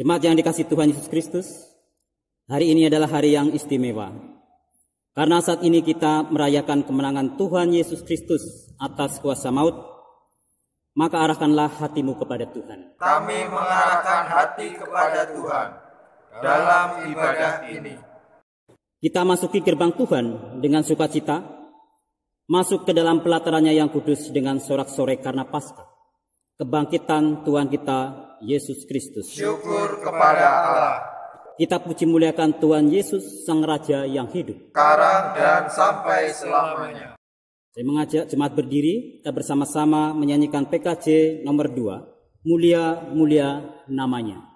Jemaat yang dikasihi Tuhan Yesus Kristus, hari ini adalah hari yang istimewa. Karena saat ini kita merayakan kemenangan Tuhan Yesus Kristus atas kuasa maut, maka arahkanlah hatimu kepada Tuhan. Kami mengarahkan hati kepada Tuhan dalam ibadah ini. Kita masuki gerbang Tuhan dengan sukacita, masuk ke dalam pelatarannya yang kudus dengan sorak-sorai karena Paskah, kebangkitan Tuhan kita Yesus Kristus. Syukur kepada Allah. Kita puji muliakan Tuhan Yesus, Sang Raja yang hidup, Sekarang dan sampai selamanya. Saya mengajak jemaat berdiri, kita bersama-sama menyanyikan PKJ nomor 2, Mulia, Mulia Namanya.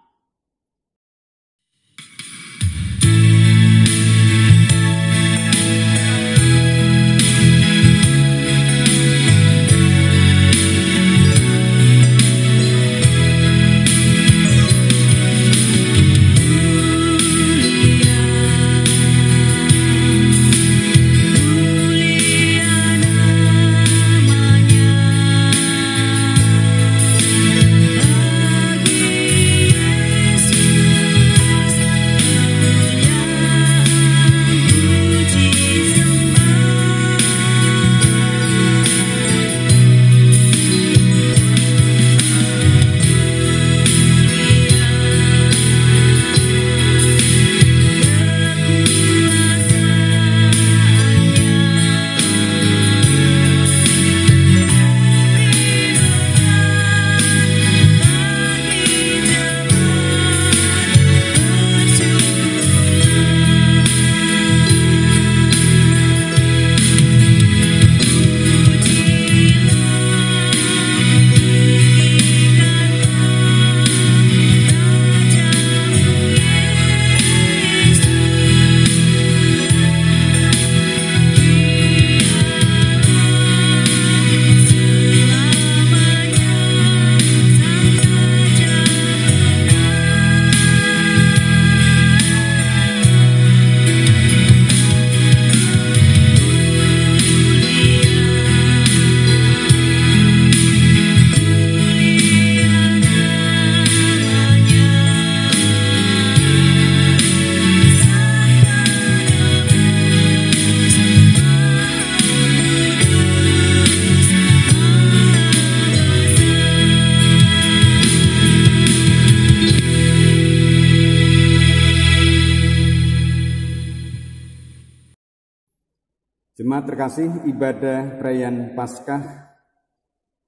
Jemaat terkasih, ibadah perayaan Paskah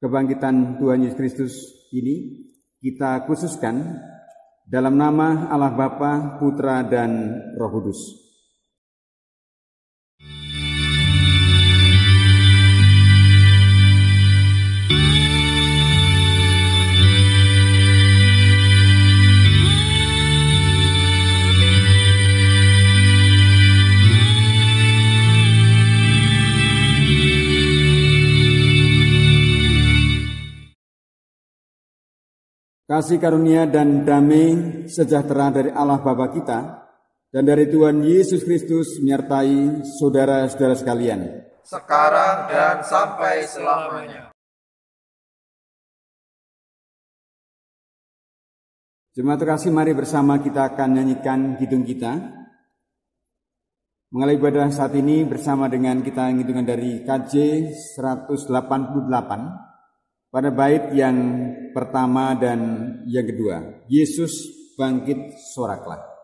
kebangkitan Tuhan Yesus Kristus ini kita khususkan dalam nama Allah Bapa, Putra, dan Roh Kudus. Kasih karunia dan damai sejahtera dari Allah Bapa kita dan dari Tuhan Yesus Kristus menyertai saudara-saudara sekalian, Sekarang dan sampai selamanya. Jemaat terkasih, mari bersama kita akan nyanyikan kidung kita. Mengalami ibadah saat ini bersama dengan kita hitungan dari KJ 188. Pada bait yang pertama dan yang kedua, Yesus bangkit soraklah.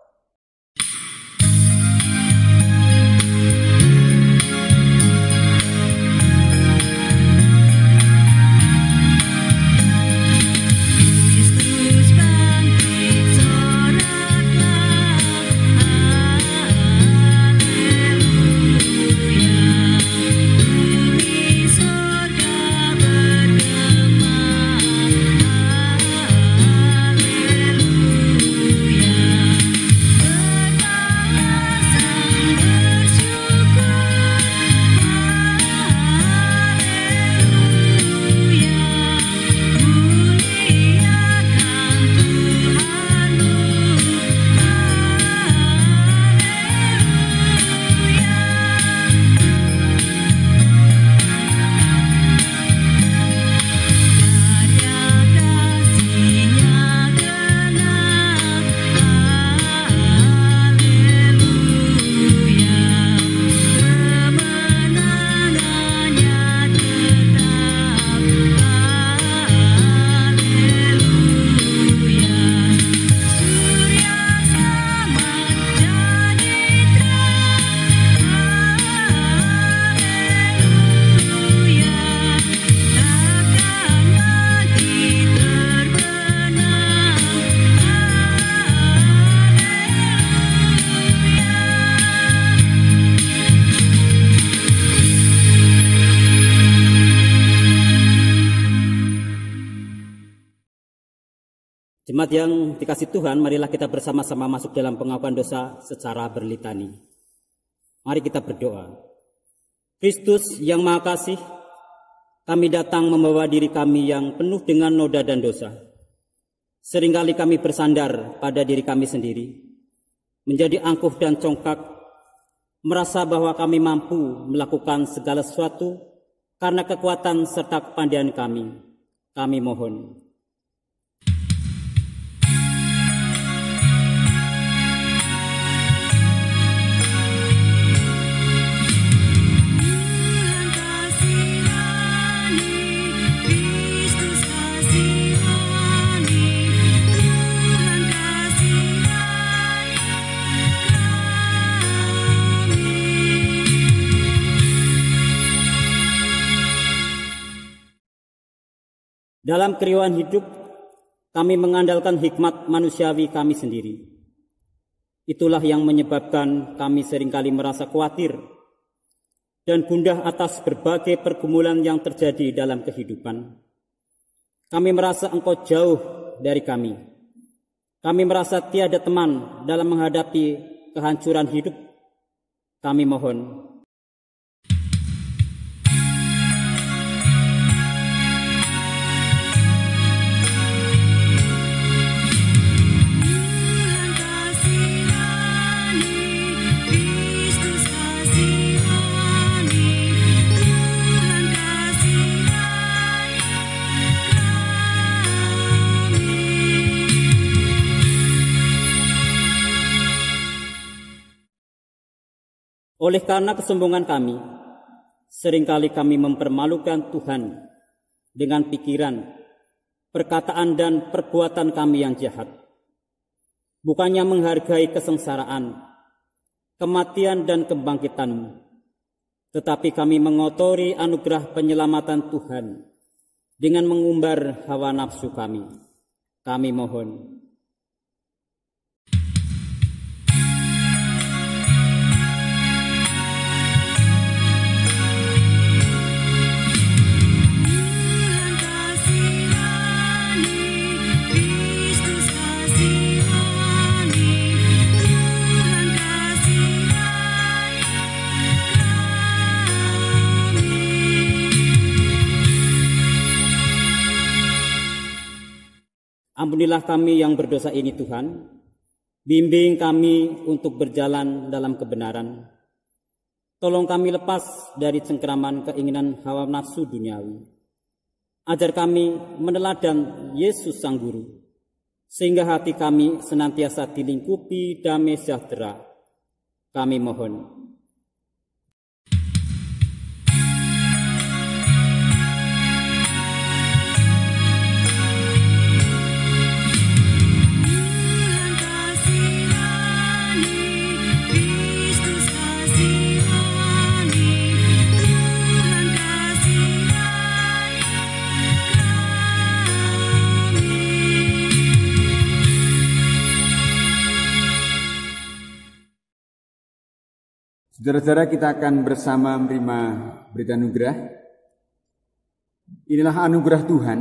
Jemaat yang dikasih Tuhan, marilah kita bersama-sama masuk dalam pengakuan dosa secara berlitani. Mari kita berdoa. Kristus yang Maha Kasih, kami datang membawa diri kami yang penuh dengan noda dan dosa. Seringkali kami bersandar pada diri kami sendiri, menjadi angkuh dan congkak, merasa bahwa kami mampu melakukan segala sesuatu karena kekuatan serta kepandaian kami. Kami mohon. Dalam keriuhan hidup, kami mengandalkan hikmat manusiawi kami sendiri. Itulah yang menyebabkan kami seringkali merasa khawatir dan gundah atas berbagai pergumulan yang terjadi dalam kehidupan. Kami merasa Engkau jauh dari kami. Kami merasa tiada teman dalam menghadapi kehancuran hidup. Kami mohon. Oleh karena kesombongan kami, seringkali kami mempermalukan Tuhan dengan pikiran, perkataan dan perbuatan kami yang jahat. Bukannya menghargai kesengsaraan, kematian dan kebangkitan-Mu, tetapi kami mengotori anugerah penyelamatan Tuhan dengan mengumbar hawa nafsu kami. Kami mohon. Ampunilah kami yang berdosa ini Tuhan, bimbing kami untuk berjalan dalam kebenaran. Tolong kami lepas dari cengkeraman keinginan hawa nafsu duniawi. Ajar kami meneladan Yesus Sang Guru, sehingga hati kami senantiasa dilingkupi damai sejahtera. Kami mohon. Saudara-saudara, kita akan bersama menerima berita anugerah. Inilah anugerah Tuhan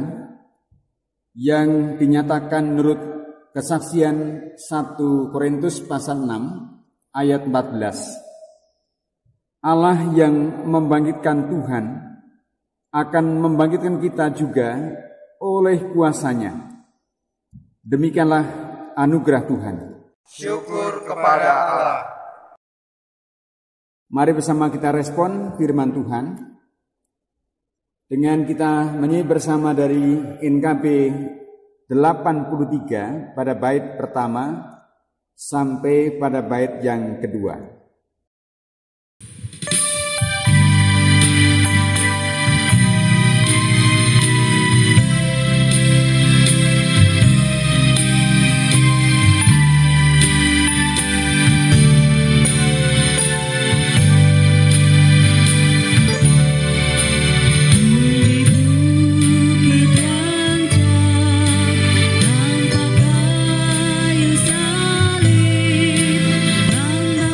yang dinyatakan menurut kesaksian 1 Korintus pasal 6 ayat 14. Allah yang membangkitkan Tuhan akan membangkitkan kita juga oleh kuasa-Nya. Demikianlah anugerah Tuhan. Syukur kepada Allah. Mari bersama kita respon firman Tuhan dengan kita menyanyi bersama dari NKB 83 pada bait pertama sampai pada bait yang kedua. Nampak kayu salib, lambang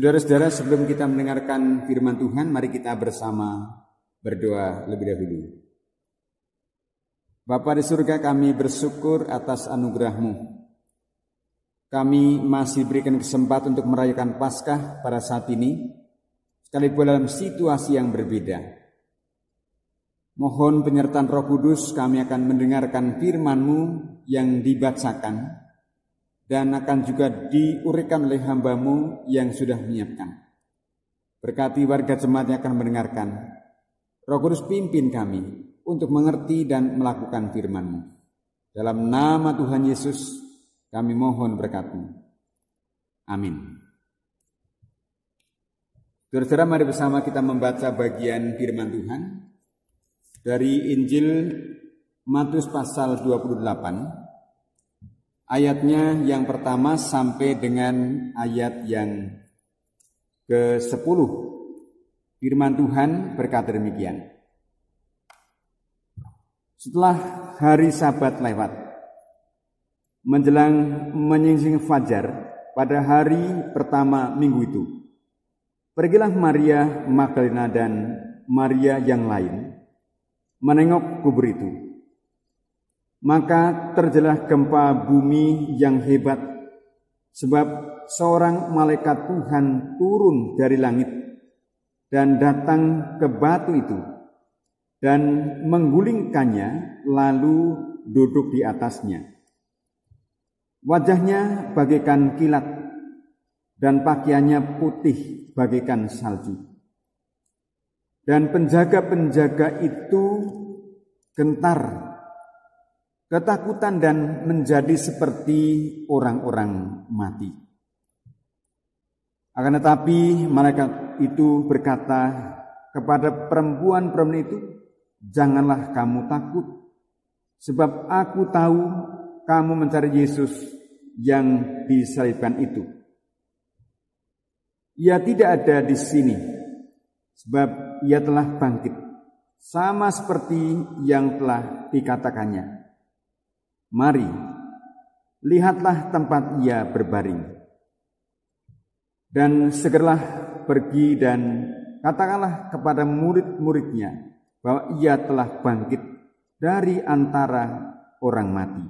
Saudara-saudara, sebelum kita mendengarkan firman Tuhan, mari kita bersama berdoa lebih dahulu. Bapa di surga, kami bersyukur atas anugerah-Mu. Kami masih berikan kesempatan untuk merayakan Paskah pada saat ini, sekalipun dalam situasi yang berbeda. Mohon penyertaan Roh Kudus, kami akan mendengarkan firman-Mu yang dibacakan dan akan juga diuraikan oleh hamba-Mu yang sudah menyiapkan. Berkati warga jemaat yang akan mendengarkan. Roh Kudus pimpin kami untuk mengerti dan melakukan firman-Mu. Dalam nama Tuhan Yesus kami mohon berkat-Mu. Amin. Saudara-saudara, mari bersama kita membaca bagian firman Tuhan dari Injil Matius pasal 28. Ayatnya yang pertama sampai dengan ayat yang ke-10. Firman Tuhan berkata demikian. Setelah hari Sabat lewat, menjelang menyingsing fajar pada hari pertama minggu itu, pergilah Maria Magdalena dan Maria yang lain menengok kubur itu. Maka terjadilah gempa bumi yang hebat, sebab seorang malaikat Tuhan turun dari langit dan datang ke batu itu dan menggulingkannya lalu duduk di atasnya. Wajahnya bagaikan kilat dan pakaiannya putih bagaikan salju. Dan penjaga-penjaga itu gentar, ketakutan dan menjadi seperti orang-orang mati. Akan tetapi malaikat itu berkata kepada perempuan-perempuan itu, "Janganlah kamu takut, sebab aku tahu kamu mencari Yesus yang disalibkan itu. Ia tidak ada di sini, sebab ia telah bangkit, sama seperti yang telah dikatakannya. Mari, lihatlah tempat ia berbaring. Dan segeralah pergi dan katakanlah kepada murid-muridnya bahwa ia telah bangkit dari antara orang mati.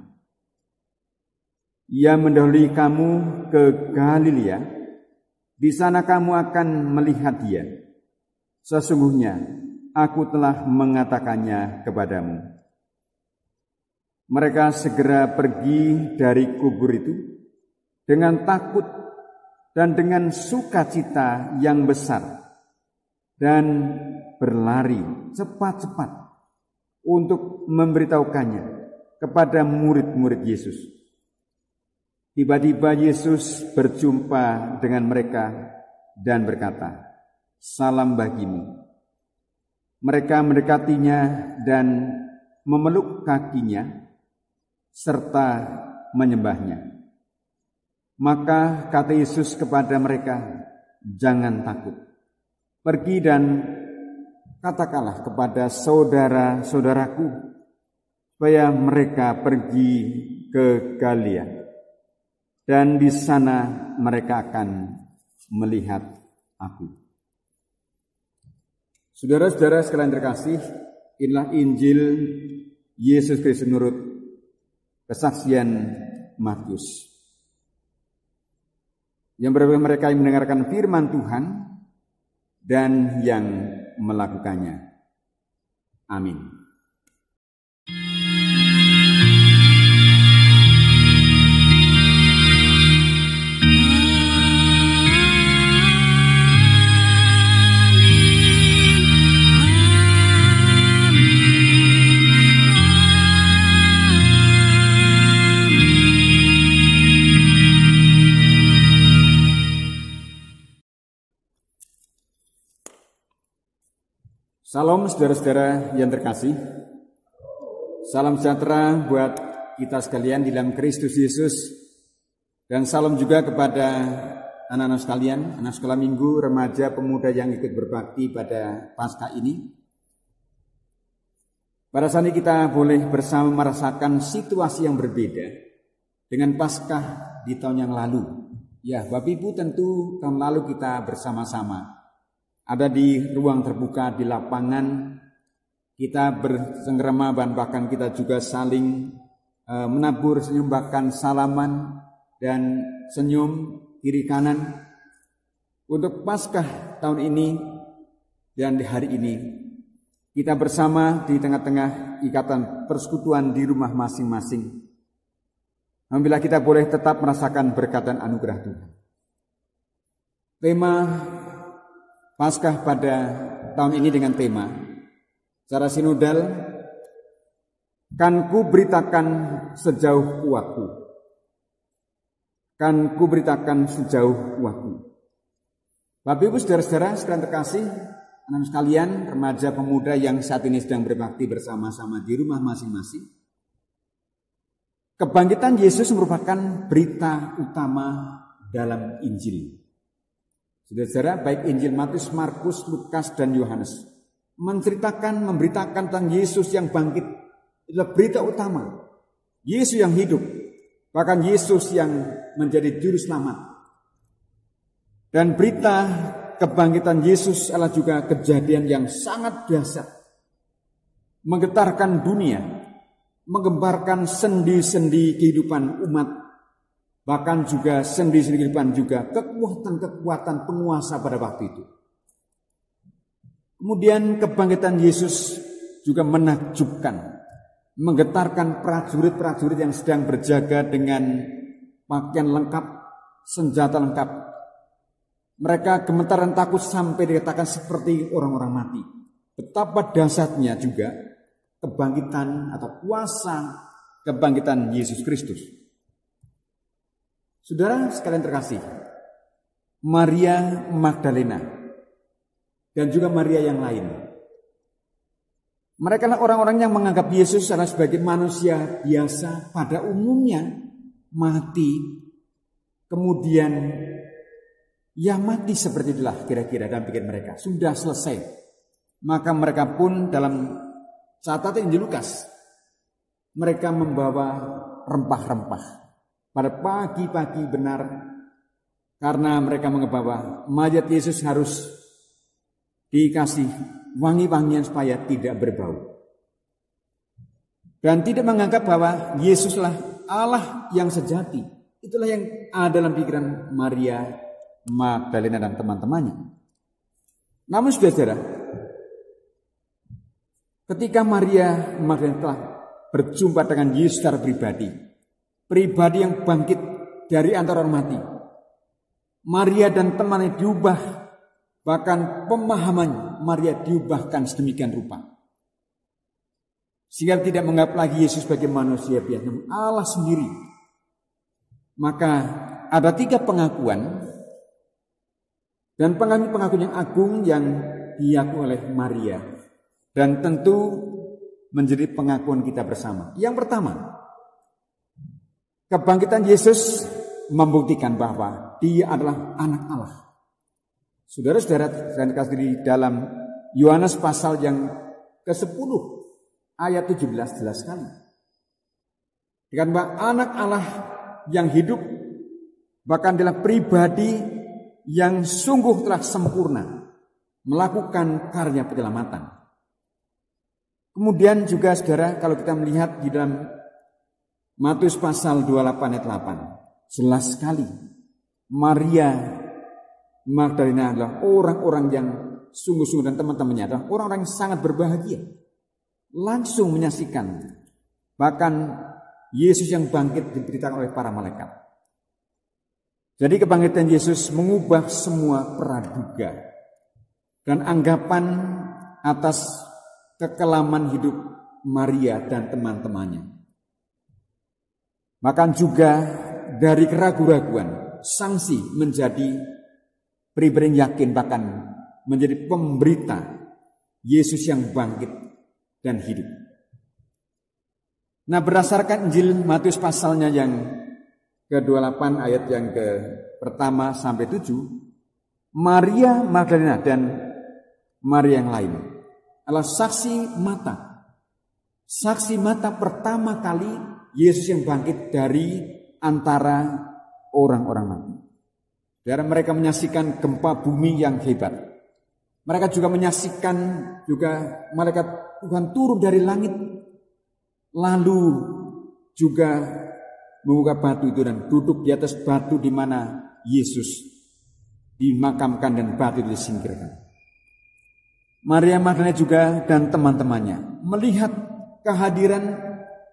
Ia mendahului kamu ke Galilea, di sana kamu akan melihat dia. Sesungguhnya aku telah mengatakannya kepadamu." Mereka segera pergi dari kubur itu dengan takut dan dengan sukacita yang besar dan berlari cepat-cepat untuk memberitahukannya kepada murid-murid Yesus. Tiba-tiba Yesus berjumpa dengan mereka dan berkata, "Salam bagimu." Mereka mendekatinya dan memeluk kakinya serta menyembahnya. Maka kata Yesus kepada mereka, "Jangan takut. Pergi dan katakanlah kepada saudara-saudaraku supaya mereka pergi ke Galilea, dan di sana mereka akan melihat aku." Saudara-saudara sekalian terkasih, inilah Injil Yesus Kristus menurut kesaksian Matius. Yang berbeda mereka yang mendengarkan firman Tuhan dan yang melakukannya. Amin. Salam saudara-saudara yang terkasih. Salam sejahtera buat kita sekalian di dalam Kristus Yesus. Dan salam juga kepada anak-anak sekalian, anak sekolah minggu, remaja, pemuda yang ikut berbakti pada Paskah ini. Pada saat ini kita boleh bersama merasakan situasi yang berbeda dengan Paskah di tahun yang lalu. Ya, Bapak Ibu, tentu tahun lalu kita bersama-sama ada di ruang terbuka di lapangan. Kita bersenggerama dan bahkan kita juga saling menabur senyum, bahkan salaman dan senyum kiri kanan. Untuk Paskah tahun ini dan di hari ini kita bersama di tengah-tengah ikatan persekutuan di rumah masing-masing. Alhamdulillah kita boleh tetap merasakan berkat dan anugerah Tuhan. Tema Paskah pada tahun ini dengan tema secara sinodal, kan ku beritakan sejauh kuatku. Kan ku beritakan sejauh kuatku. Bapak Ibu saudara-saudara sekalian terkasih, anak sekalian, remaja pemuda yang saat ini sedang berbakti bersama-sama di rumah masing-masing. Kebangkitan Yesus merupakan berita utama dalam Injil. Saudara-saudara, baik Injil Matius, Markus, Lukas, dan Yohanes memberitakan tentang Yesus yang bangkit. Itulah berita utama. Yesus yang hidup, bahkan Yesus yang menjadi juru selamat. Dan berita kebangkitan Yesus adalah juga kejadian yang sangat dahsyat, menggetarkan dunia, menggembarkan sendi-sendi kehidupan umat, bahkan juga sendi-sendi kehidupan juga kekuatan-kekuatan penguasa pada waktu itu. Kemudian kebangkitan Yesus juga menakjubkan, menggetarkan prajurit-prajurit yang sedang berjaga dengan pakaian lengkap, senjata lengkap. Mereka gemetar dan takut sampai dikatakan seperti orang-orang mati. Betapa dahsyatnya juga kebangkitan atau kuasa kebangkitan Yesus Kristus. Saudara sekalian terkasih, Maria Magdalena dan juga Maria yang lain, mereka adalah orang-orang yang menganggap Yesus adalah sebagai manusia biasa pada umumnya, mati, kemudian ya mati seperti itulah kira-kira dalam pikiran mereka, sudah selesai. Maka mereka pun dalam catatan Injil Lukas, mereka membawa rempah-rempah pada pagi-pagi benar, karena mereka membawa mayat Yesus harus dikasih wangi-wangian supaya tidak berbau. Dan tidak menganggap bahwa Yesuslah Allah yang sejati. Itulah yang ada dalam pikiran Maria Magdalena dan teman-temannya. Namun saudara, ketika Maria Magdalena telah berjumpa dengan Yesus secara pribadi yang bangkit dari antara orang mati, Maria dan temannya diubah, bahkan pemahaman Maria diubahkan sedemikian rupa, sehingga tidak menganggap lagi Yesus sebagai manusia biasa, namun Allah sendiri. Maka ada 3 pengakuan, dan pengakuan yang agung yang diakui oleh Maria, dan tentu menjadi pengakuan kita bersama. Yang pertama, kebangkitan Yesus membuktikan bahwa Dia adalah anak Allah. Saudara-saudara dan kasih di dalam Yohanes pasal yang ke-10 ayat 17 jelas sekali. Dikatakan bahwa anak Allah yang hidup, bahkan adalah pribadi yang sungguh telah sempurna melakukan karya penyelamatan. Kemudian juga saudara, kalau kita melihat di dalam Matius pasal 28 ayat 8, jelas sekali Maria Magdalena adalah orang-orang yang sungguh-sungguh, dan teman-temannya adalah orang-orang yang sangat berbahagia, langsung menyaksikan bahkan Yesus yang bangkit diberitakan oleh para malaikat. Jadi kebangkitan Yesus mengubah semua praduga dan anggapan atas kekelaman hidup Maria dan teman-temannya. Bahkan juga dari keraguan-raguan, sanksi menjadi pribadi yang yakin, bahkan menjadi pemberita Yesus yang bangkit dan hidup. Nah, berdasarkan Injil Matius pasalnya yang ke-28 ayat yang ke-1 sampai 7, Maria Magdalena dan Maria yang lain adalah saksi mata pertama kali Yesus yang bangkit dari antara orang-orang mati. Dan mereka menyaksikan gempa bumi yang hebat. Mereka juga menyaksikan juga malaikat Tuhan turun dari langit. Lalu juga membuka batu itu dan duduk di atas batu di mana Yesus dimakamkan dan batu itu disingkirkan. Maria Magdalena juga dan teman-temannya melihat kehadiran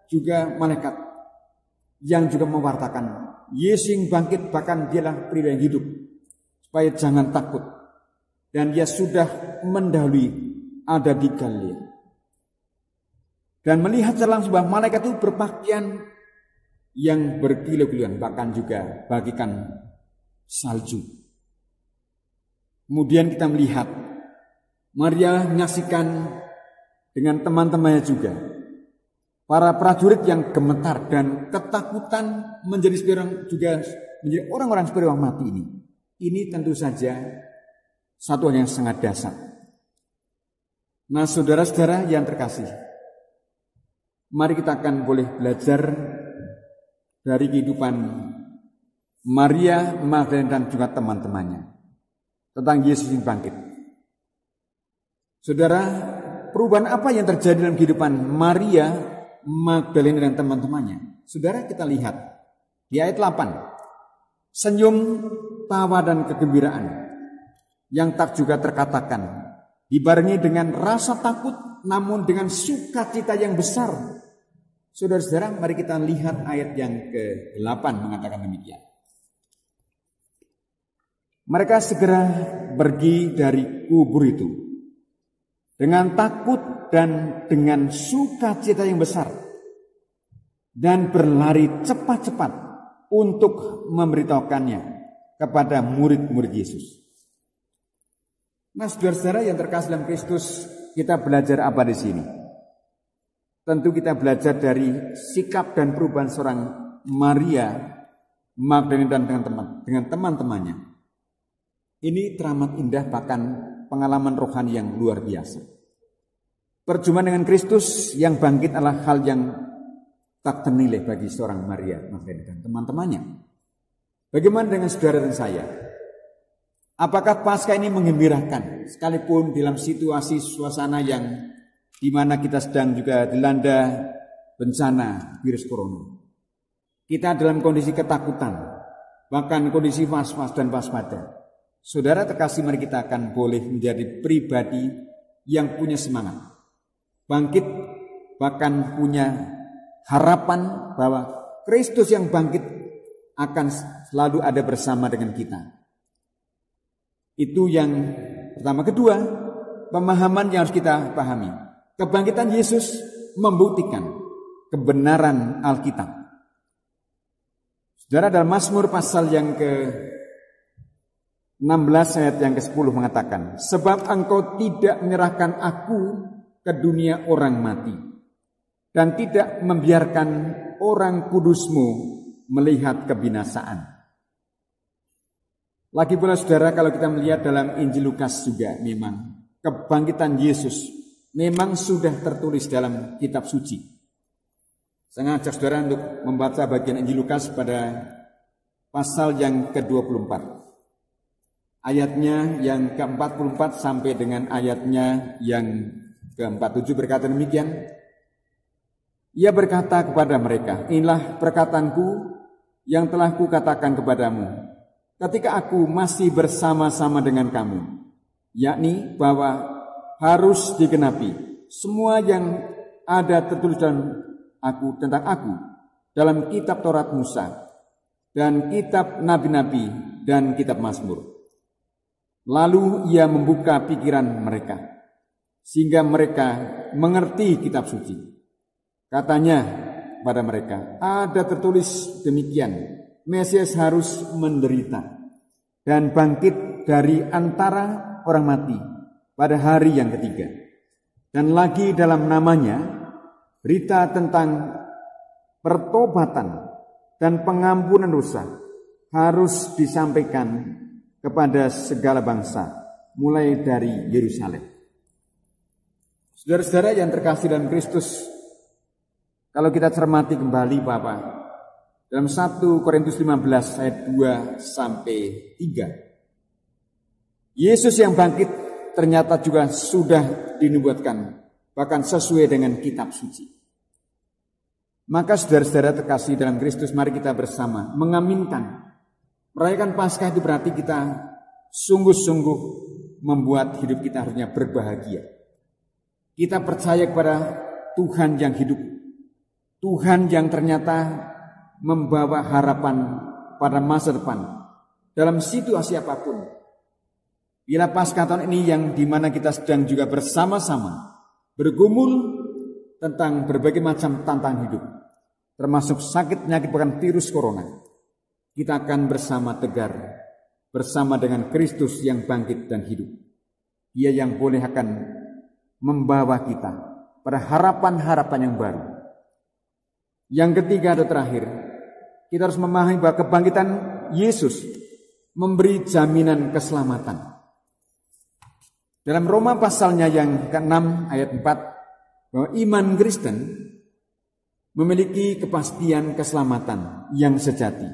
juga malaikat yang juga mewartakan Yesus yang bangkit, bahkan dialah pria yang hidup, supaya jangan takut. Dan dia sudah mendahului ada di Galilea. Dan melihat secara langsung bahwa malaikat itu berpakaian yang berkilau-kilauan, bahkan juga bagikan salju. Kemudian kita melihat Maria menyaksikan dengan teman-temannya juga para prajurit yang gemetar dan ketakutan menjadi orang-orang seperti orang mati ini. Ini tentu saja satu hal yang sangat dasar. Nah, saudara-saudara yang terkasih, mari kita akan boleh belajar dari kehidupan Maria Magdalena dan juga teman-temannya tentang Yesus yang bangkit. Saudara, perubahan apa yang terjadi dalam kehidupan Maria Magdalena dan teman-temannya? Saudara, kita lihat di ayat 8. Senyum, tawa dan kegembiraan yang tak juga terkatakan, dibarengi dengan rasa takut namun dengan sukacita yang besar. Saudara-saudara, mari kita lihat ayat yang ke-8 mengatakan demikian. Mereka segera pergi dari kubur itu dengan takut dan dengan sukacita yang besar, dan berlari cepat-cepat untuk memberitahukannya kepada murid-murid Yesus. Nah, saudara-saudara yang terkasih dalam Kristus, kita belajar apa di sini? Tentu kita belajar dari sikap dan perubahan seorang Maria Magdalena dan dengan teman-temannya. Ini teramat indah, bahkan pengalaman rohani yang luar biasa. Perjumpaan dengan Kristus yang bangkit adalah hal yang tak ternilai bagi seorang Maria Magdalena dan teman-temannya. Bagaimana dengan saudara dan saya? Apakah Paskah ini menggembirakan sekalipun dalam situasi suasana yang di mana kita sedang juga dilanda bencana virus corona? Kita dalam kondisi ketakutan, bahkan kondisi was-was dan waspada. Saudara terkasih, mari kita akan boleh menjadi pribadi yang punya semangat, bangkit, bahkan punya harapan bahwa Kristus yang bangkit akan selalu ada bersama dengan kita. Itu yang pertama. Kedua, pemahaman yang harus kita pahami. Kebangkitan Yesus membuktikan kebenaran Alkitab. Saudara, dalam Mazmur pasal yang ke-16 ayat yang ke-10 mengatakan, sebab engkau tidak menyerahkan aku ke dunia orang mati, dan tidak membiarkan orang kudusmu melihat kebinasaan. Lagi pula saudara, kalau kita melihat dalam Injil Lukas juga memang kebangkitan Yesus memang sudah tertulis dalam kitab suci. Saya ngajak saudara untuk membaca bagian Injil Lukas pada pasal yang ke-24. Ayatnya yang ke-44 sampai dengan ayatnya yang ke-47 berkata demikian. Ia berkata kepada mereka, inilah perkataanku yang telah kukatakan kepadamu ketika aku masih bersama-sama dengan kamu, yakni bahwa harus digenapi semua yang ada tertulis tentang aku dalam kitab Taurat Musa dan kitab nabi-nabi dan kitab Mazmur. Lalu ia membuka pikiran mereka sehingga mereka mengerti kitab suci. Katanya pada mereka, ada tertulis demikian, Mesias harus menderita dan bangkit dari antara orang mati pada hari yang ketiga. Dan lagi dalam namanya berita tentang pertobatan dan pengampunan dosa harus disampaikan kepada segala bangsa, mulai dari Yerusalem. Saudara-saudara yang terkasih dalam Kristus, kalau kita cermati kembali Bapak, Dalam 1 Korintus 15 ayat 2 sampai 3. Yesus yang bangkit ternyata juga sudah dinubuatkan, bahkan sesuai dengan kitab suci. Maka saudara-saudara terkasih dalam Kristus, mari kita bersama mengaminkan. Merayakan Paskah itu berarti kita sungguh-sungguh membuat hidup kita harusnya berbahagia. Kita percaya kepada Tuhan yang hidup, Tuhan yang ternyata membawa harapan pada masa depan dalam situasi apapun. Bila Paskah tahun ini yang dimana kita sedang juga bersama-sama bergumul tentang berbagai macam tantangan hidup, termasuk sakit penyakit bahkan virus corona, kita akan bersama tegar, bersama dengan Kristus yang bangkit dan hidup. Dia yang boleh akan membawa kita pada harapan-harapan yang baru. Yang ketiga atau terakhir, kita harus memahami bahwa kebangkitan Yesus memberi jaminan keselamatan. Dalam Roma pasalnya yang ke-6 ayat 4, bahwa iman Kristen memiliki kepastian keselamatan yang sejati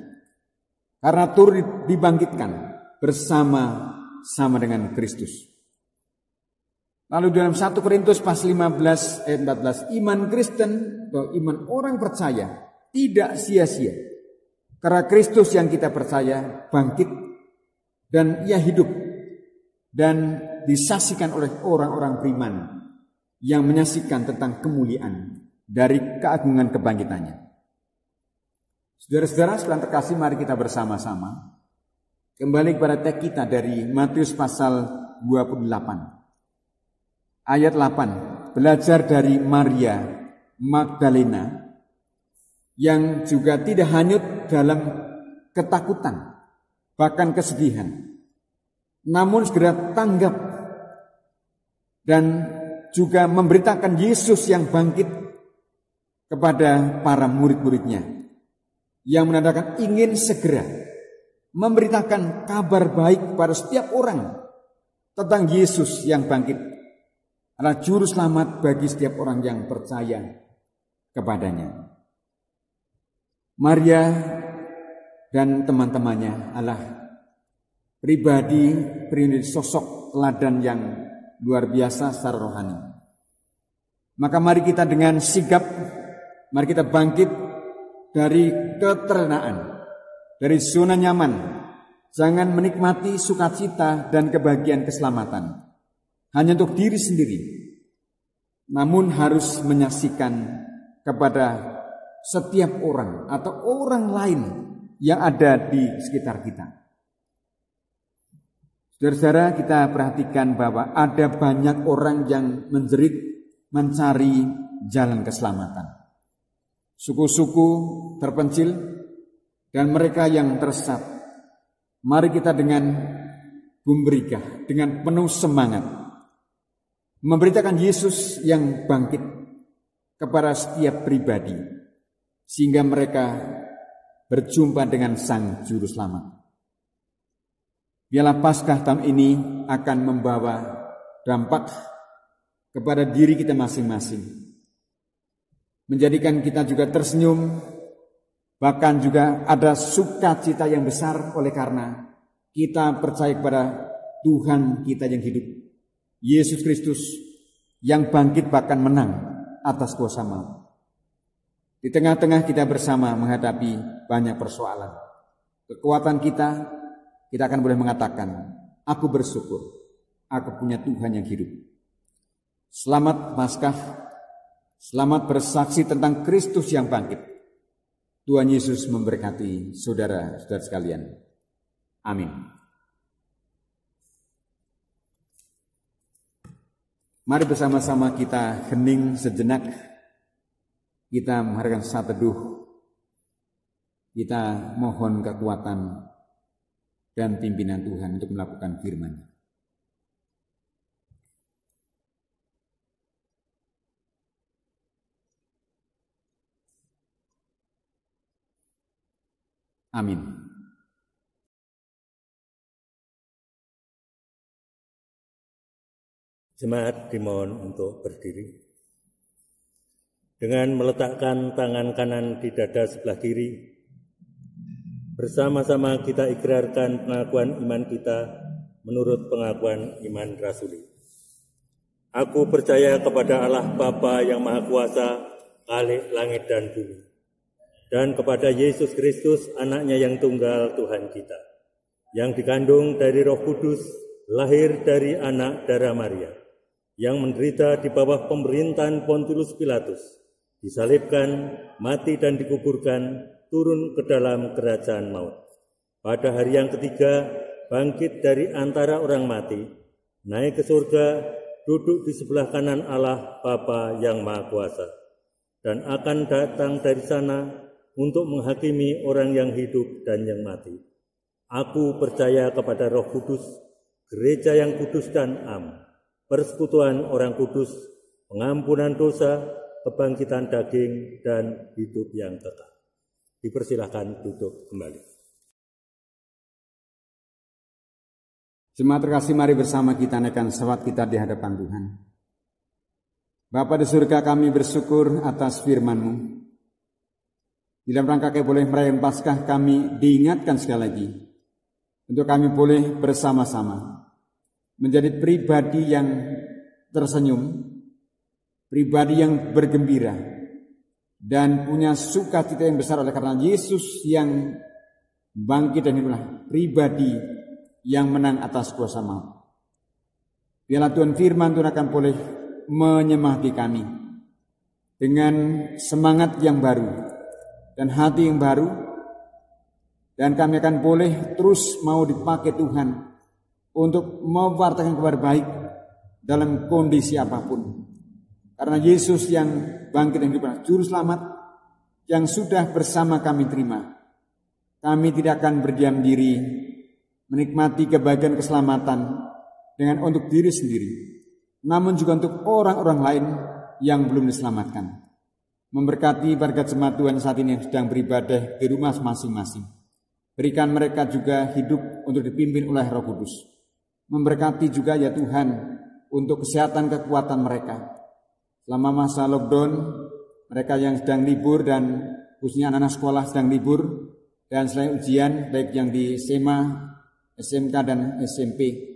karena turut dibangkitkan bersama-sama dengan Kristus. Lalu dalam 1 Korintus pasal 15 ayat 14, iman Kristen atau iman orang percaya tidak sia-sia karena Kristus yang kita percaya bangkit dan ia hidup dan disaksikan oleh orang-orang beriman yang menyaksikan tentang kemuliaan dari keagungan kebangkitannya. Saudara-saudara sekalian terkasih, mari kita bersama-sama kembali kepada teks kita dari Matius pasal 28 ayat 8. Belajar dari Maria Magdalena yang juga tidak hanyut dalam ketakutan bahkan kesedihan, namun segera tanggap dan juga memberitakan Yesus yang bangkit kepada para murid-muridnya, yang menandakan ingin segera memberitakan kabar baik kepada setiap orang tentang Yesus yang bangkit adalah juru selamat bagi setiap orang yang percaya kepadanya. Maria dan teman-temannya adalah pribadi sosok teladan yang luar biasa secara rohani. Maka mari kita dengan sigap, mari kita bangkit dari keterenaan, dari zona nyaman. Jangan menikmati sukacita dan kebahagiaan keselamatan hanya untuk diri sendiri, namun harus menyaksikan kepada setiap orang atau orang lain yang ada di sekitar kita. Saudara-saudara, kita perhatikan bahwa ada banyak orang yang menjerit mencari jalan keselamatan. Suku-suku terpencil dan mereka yang tersesat. Mari kita dengan gumbrigah, dengan penuh semangat memberitakan Yesus yang bangkit kepada setiap pribadi, sehingga mereka berjumpa dengan Sang Juru Selamat. Biarlah Paskah tahun ini akan membawa dampak kepada diri kita masing-masing, menjadikan kita juga tersenyum, bahkan juga ada sukacita yang besar oleh karena kita percaya kepada Tuhan kita yang hidup, Yesus Kristus yang bangkit bahkan menang atas kuasa maut. Di tengah-tengah kita bersama menghadapi banyak persoalan, kekuatan kita akan boleh mengatakan, aku bersyukur, aku punya Tuhan yang hidup. Selamat Paskah, selamat bersaksi tentang Kristus yang bangkit. Tuhan Yesus memberkati saudara-saudara sekalian. Amin. Mari bersama-sama kita hening sejenak. Kita menghargai saat teduh. Kita mohon kekuatan dan pimpinan Tuhan untuk melakukan firman. Amin. Jemaat dimohon untuk berdiri. Dengan meletakkan tangan kanan di dada sebelah kiri, bersama-sama kita ikrarkan pengakuan iman kita menurut pengakuan iman rasuli. Aku percaya kepada Allah Bapa yang Maha Kuasa, Khalik langit dan bumi, dan kepada Yesus Kristus, anaknya yang tunggal Tuhan kita, yang dikandung dari Roh Kudus, lahir dari anak darah Maria, yang menderita di bawah pemerintahan Pontius Pilatus, disalibkan, mati dan dikuburkan, turun ke dalam kerajaan maut. Pada hari yang ketiga, bangkit dari antara orang mati, naik ke surga, duduk di sebelah kanan Allah Bapa yang Maha Kuasa, dan akan datang dari sana untuk menghakimi orang yang hidup dan yang mati. Aku percaya kepada Roh Kudus, gereja yang kudus dan am, persekutuan orang kudus, pengampunan dosa, kebangkitan daging, dan hidup yang kekal. Dipersilahkan duduk kembali. Jemaat terkasih, mari bersama kita naikkan salawat kita di hadapan Tuhan. Bapa di surga, kami bersyukur atas firman-Mu. Di dalam rangka kami boleh merayakan Paskah, kami diingatkan sekali lagi untuk kami boleh bersama-sama menjadi pribadi yang tersenyum, pribadi yang bergembira, dan punya sukacita yang besar oleh karena Yesus yang bangkit dan itulah pribadi yang menang atas kuasa maut. Biarlah Tuhan firman Tuhan akan boleh menyemangati kami dengan semangat yang baru dan hati yang baru, dan kami akan boleh terus mau dipakai Tuhan untuk mewartakan kabar baik dalam kondisi apapun. Karena Yesus yang bangkit dan hidup, juru selamat yang sudah bersama kami terima, kami tidak akan berdiam diri menikmati kebahagiaan keselamatan dengan untuk diri sendiri, namun juga untuk orang-orang lain yang belum diselamatkan. Memberkati warga jemaat Tuhan saat ini yang sedang beribadah di rumah masing-masing. Berikan mereka juga hidup untuk dipimpin oleh Roh Kudus. Memberkati juga ya Tuhan untuk kesehatan kekuatan mereka. Selama masa lockdown, mereka yang sedang libur dan khususnya anak-anak sekolah sedang libur, dan selain ujian baik yang di SMA, SMK dan SMP,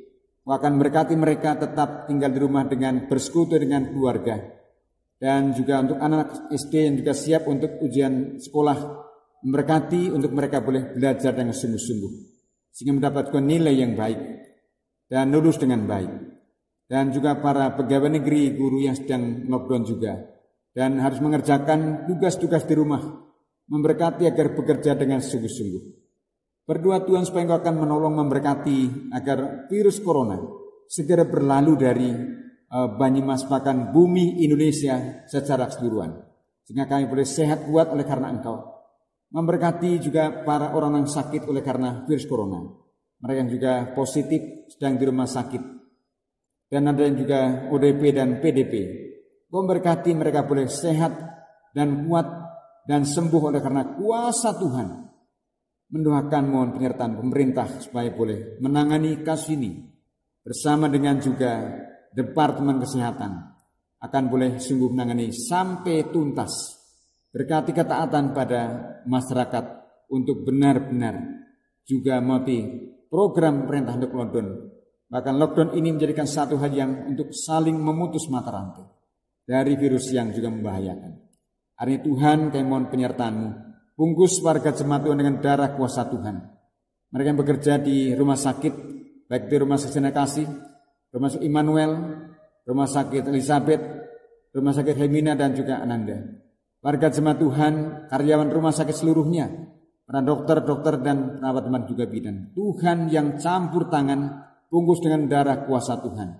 akan berkati mereka tetap tinggal di rumah dengan bersekutu dengan keluarga. Dan juga untuk anak SD yang juga siap untuk ujian sekolah, memberkati untuk mereka boleh belajar dengan sungguh-sungguh sehingga mendapatkan nilai yang baik dan lulus dengan baik. Dan juga para pegawai negeri, guru yang sedang lockdown juga dan harus mengerjakan tugas-tugas di rumah, memberkati agar bekerja dengan sungguh-sungguh. Berdoa Tuhan supaya Engkau akan menolong memberkati agar virus corona segera berlalu dari Banyumas bahkan bumi Indonesia secara keseluruhan, sehingga kami boleh sehat kuat oleh karena Engkau. Memberkati juga para orang yang sakit oleh karena virus corona, mereka yang juga positif sedang di rumah sakit, dan ada yang juga ODP dan PDP. Memberkati mereka boleh sehat dan kuat dan sembuh oleh karena kuasa Tuhan. Mendoakan mohon penyertaan pemerintah supaya boleh menangani kasus ini bersama dengan juga Departemen Kesehatan akan boleh sungguh menangani sampai tuntas. Berkati ketaatan pada masyarakat untuk benar-benar juga mati program perintah untuk lockdown. Bahkan lockdown ini menjadikan satu hal yang untuk saling memutus mata rantai dari virus yang juga membahayakan. Hari ini Tuhan kami mohon penyertaan-Mu. Bungkus warga jemaat Tuhan dengan darah kuasa Tuhan. Mereka yang bekerja di rumah sakit, baik di rumah sakit Kasih, rumah sakit Immanuel, rumah sakit Elizabeth, rumah sakit Hemina dan juga Ananda. Warga jemaat Tuhan, karyawan rumah sakit seluruhnya, para dokter-dokter dan perawat teman juga bidan. Tuhan yang campur tangan, bungkus dengan darah kuasa Tuhan.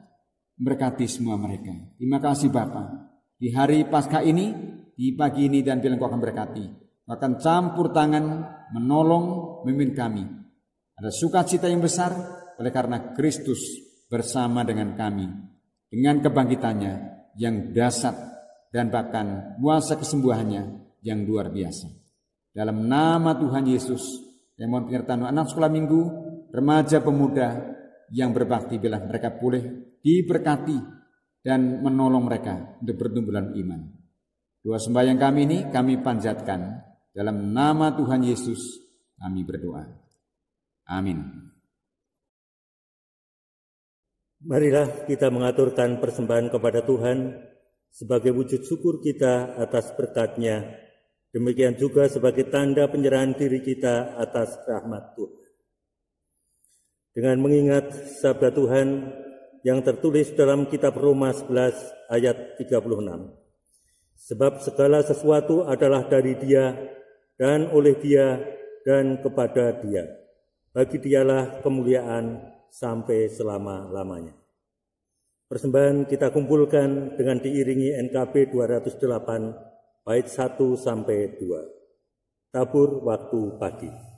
Berkati semua mereka. Terima kasih Bapa. Di hari Paskah ini, di pagi ini dan bila Engkau akan berkati, akan campur tangan, menolong, memimpin kami. Ada sukacita yang besar oleh karena Kristus bersama dengan kami. Dengan kebangkitannya yang dahsyat dan bahkan kuasa kesembuhannya yang luar biasa. Dalam nama Tuhan Yesus, yang mohon penyertaan anak sekolah minggu, remaja pemuda yang berbakti, bila mereka boleh diberkati dan menolong mereka untuk bertumbuh dalam iman. Doa sembahyang kami ini kami panjatkan dalam nama Tuhan Yesus, Kami berdoa. Amin. Marilah kita mengaturkan persembahan kepada Tuhan sebagai wujud syukur kita atas berkat-Nya. Demikian juga sebagai tanda penyerahan diri kita atas rahmat Tuhan. Dengan mengingat sabda Tuhan yang tertulis dalam kitab Roma 11 ayat 36. Sebab segala sesuatu adalah dari Dia dan oleh Dia dan kepada Dia. Bagi Dialah kemuliaan sampai selama-lamanya. Persembahan kita kumpulkan dengan diiringi NKB 208 bait 1 sampai 2. Tabur waktu pagi.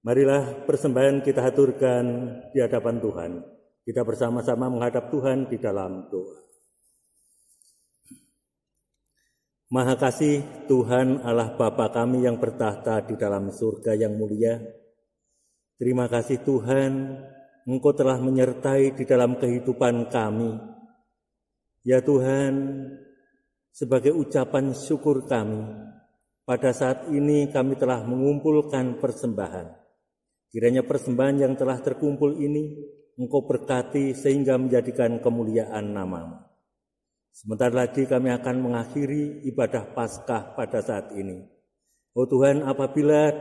Marilah persembahan kita haturkan di hadapan Tuhan. Kita bersama-sama menghadap Tuhan di dalam doa. Maha kasih Tuhan Allah Bapa kami yang bertahta di dalam surga yang mulia. Terima kasih Tuhan, Engkau telah menyertai di dalam kehidupan kami. Ya Tuhan, sebagai ucapan syukur kami, pada saat ini kami telah mengumpulkan persembahan. Kiranya persembahan yang telah terkumpul ini Engkau berkati sehingga menjadikan kemuliaan nama-Mu. Sebentar lagi kami akan mengakhiri ibadah Paskah pada saat ini. Oh Tuhan, apabila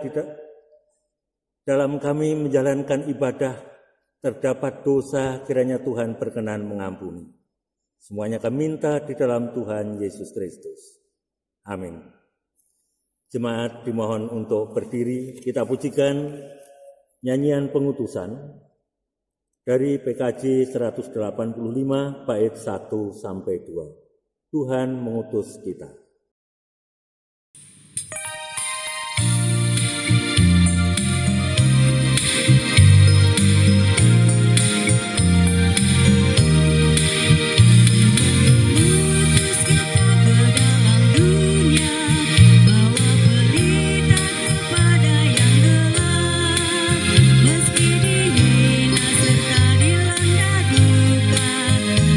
dalam kami menjalankan ibadah terdapat dosa, kiranya Tuhan berkenan mengampuni. Semuanya kami minta di dalam Tuhan Yesus Kristus. Amin. Jemaat dimohon untuk berdiri, kita pujikan nyanyian pengutusan dari PKJ 185 bait 1 sampai 2. Tuhan mengutus kita.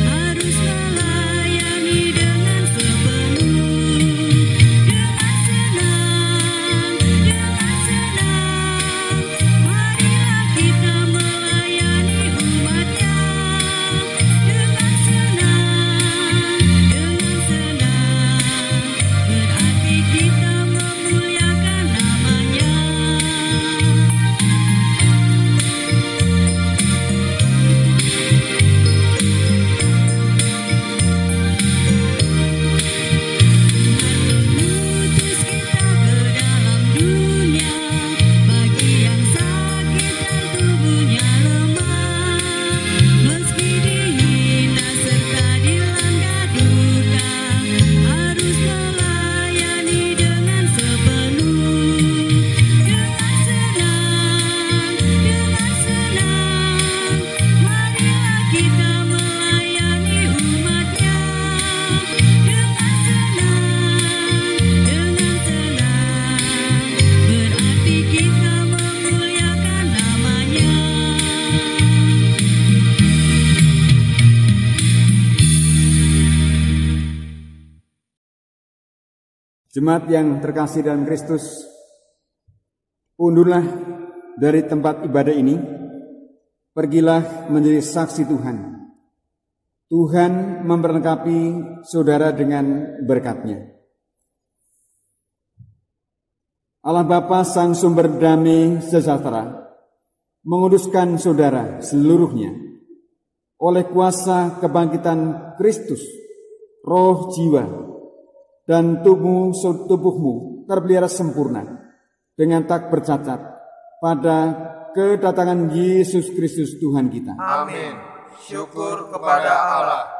Harus melayani dengan sepenuh Jemaat yang terkasih dalam Kristus, undurlah dari tempat ibadah ini, pergilah menjadi saksi Tuhan. Tuhan memperlengkapi saudara dengan berkat-Nya. Allah Bapa Sang Sumber Damai Sejahtera menguduskan saudara seluruhnya oleh kuasa kebangkitan Kristus, roh, jiwa, dan tubuhmu terpelihara sempurna dengan tak bercacat pada kedatangan Yesus Kristus Tuhan kita. Amin. Syukur kepada Allah.